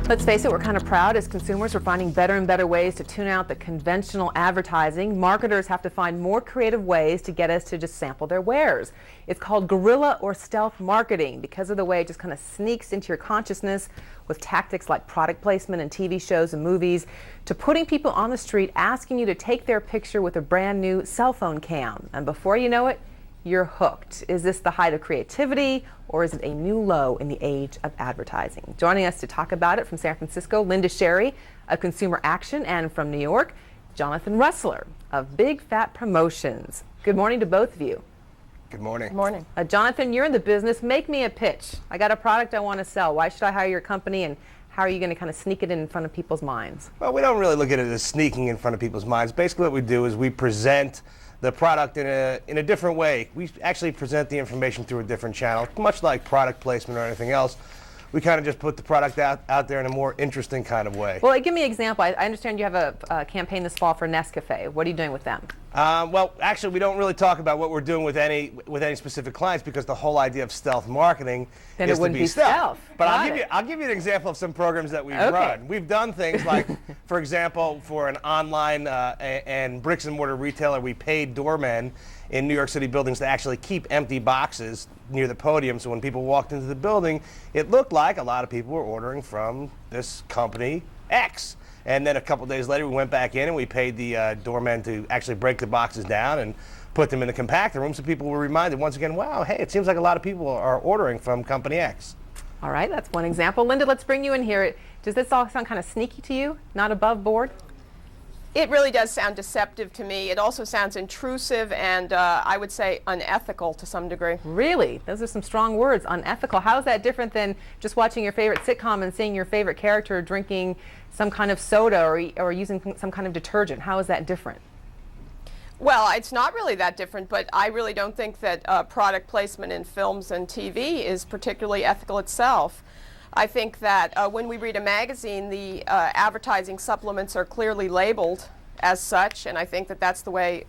Let's face it, we're kind of proud as consumers. We're finding better and better ways to tune out the conventional advertising. Marketers have to find more creative ways to get us to just sample their wares. It's called guerrilla or stealth marketing because of the way it just kind of sneaks into your consciousness with tactics like product placement in TV shows and movies, to putting people on the street asking you to take their picture with a brand new cell phone cam. And before you know it, you're hooked. Is this the height of creativity, or is it a new low in the age of advertising? Joining us to talk about it from San Francisco, Linda Sherry of Consumer Action, and from New York, Jonathan Ressler of Big Fat Promotions. Good morning to both of you. Good morning. Good morning. Jonathan, you're in the business. Make me a pitch. I got a product I want to sell. Why should I hire your company, and how are you going to kind of sneak it in front of people's minds? Well, we don't really look at it as sneaking in front of people's minds. Basically what we do is we present the product in a different way. We actually present the information through a different channel, much like product placement or anything else. We kind of just put the product out there in a more interesting kind of way. Well, give me an example. I understand you have a campaign this fall for Nescafe. What are you doing with them? Well, actually, we don't really talk about what we're doing with any specific clients, because the whole idea of stealth marketing Then is it wouldn't to be be stealth. But Got I'll give you an example of some programs that we've Okay. run. We've done things like, for example, for an online and bricks and mortar retailer, we paid doormen in New York City buildings to actually keep empty boxes near the podium, so when people walked into the building, it looked like a lot of people were ordering from this company X. And then a couple days later, we went back in and we paid the doormen to actually break the boxes down and put them in the compactor room, so people were reminded once again, wow, hey, it seems like a lot of people are ordering from company X. All right, that's one example. Linda, let's bring you in here. Does this all sound kind of sneaky to you? Not above board? It really does sound deceptive to me. It also sounds intrusive and I would say unethical to some degree. Really? Those are some strong words. Unethical. How is that different than just watching your favorite sitcom and seeing your favorite character drinking some kind of soda or using some kind of detergent? How is that different? Well, it's not really that different, but I really don't think that product placement in films and TV is particularly ethical itself. I think that when we read a magazine, the advertising supplements are clearly labeled as such, and I think that that's the way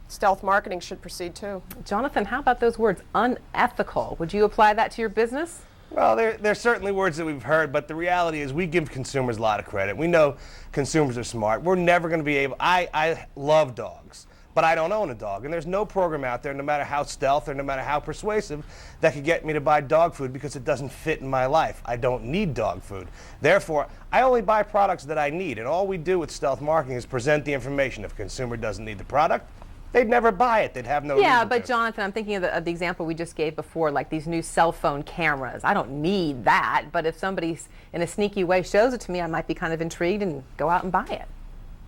stealth marketing should proceed too. Jonathan, how about those words, unethical? Would you apply that to your business? Well, they're certainly words that we've heard, but the reality is we give consumers a lot of credit. We know consumers are smart. We're never going to be able, I love dogs, but I don't own a dog, and there's no program out there, no matter how stealth or no matter how persuasive, that could get me to buy dog food, because it doesn't fit in my life. I don't need dog food. Therefore, I only buy products that I need, and all we do with stealth marketing is present the information. If a consumer doesn't need the product, they'd never buy it. They'd have no Yeah, reason but to. Jonathan, I'm thinking of the example we just gave before, like these new cell phone cameras. I don't need that, but if somebody in a sneaky way shows it to me, I might be kind of intrigued and go out and buy it.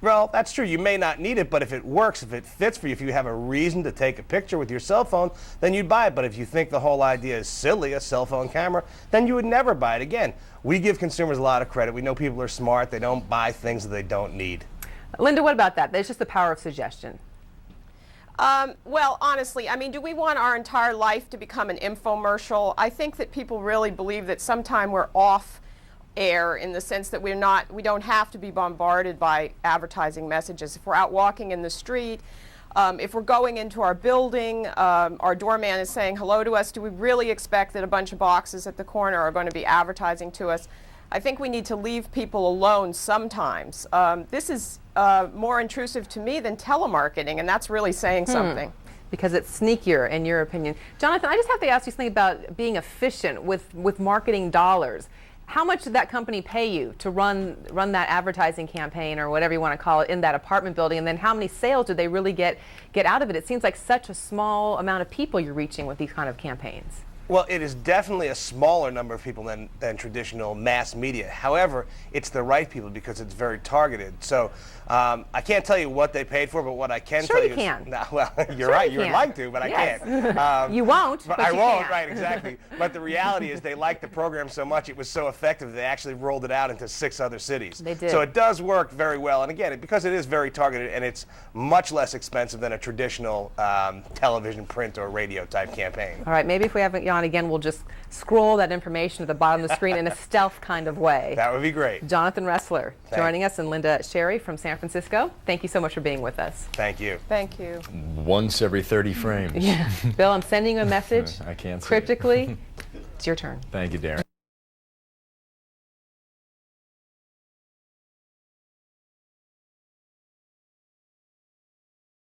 Well, that's true. You may not need it, but if it works, if it fits for you, if you have a reason to take a picture with your cell phone, then you'd buy it. But if you think the whole idea is silly, a cell phone camera, then you would never buy it. Again, we give consumers a lot of credit. We know people are smart. They don't buy things that they don't need. Linda, what about that? There's just the power of suggestion. Well, honestly, I mean, do we want our entire life to become an infomercial? I think that people really believe that sometime we're off air, in the sense that we don't have to be bombarded by advertising messages. If we're out walking in the street, if we're going into our building, our doorman is saying hello to us, do we really expect that a bunch of boxes at the corner are going to be advertising to us? I think we need to leave people alone sometimes. This is more intrusive to me than telemarketing, and that's really saying something. Because it's sneakier, in your opinion. Jonathan, I just have to ask you something about being efficient with marketing dollars. How much did that company pay you to run that advertising campaign, or whatever you want to call it, in that apartment building? And then how many sales did they really get out of it? It seems like such a small amount of people you're reaching with these kind of campaigns. Well, it is definitely a smaller number of people than traditional mass media. However, it's the right people, because it's very targeted. So I can't tell you what they paid for, but what I can tell you Sure you can. Nah, well, you're Sure right. you You would can. like to, but Yes. I can't. You won't, but I you won't, can. right, exactly. But the reality is they liked the program so much, it was so effective, they actually rolled it out into 6 other cities. They did. So it does work very well. And again, because it is very targeted, and it's much less expensive than a traditional television, print, or radio type campaign. All right, maybe if we have you on again, we'll just scroll that information at the bottom of the screen in a stealth kind of way. That would be great. Jonathan Ressler joining us, and Linda Sherry from San Francisco. Thank you so much for being with us. Thank you. Thank you. Once every 30 frames. Yeah. Bill, I'm sending you a message I can't see it. cryptically. It's your turn. Thank you, Darren.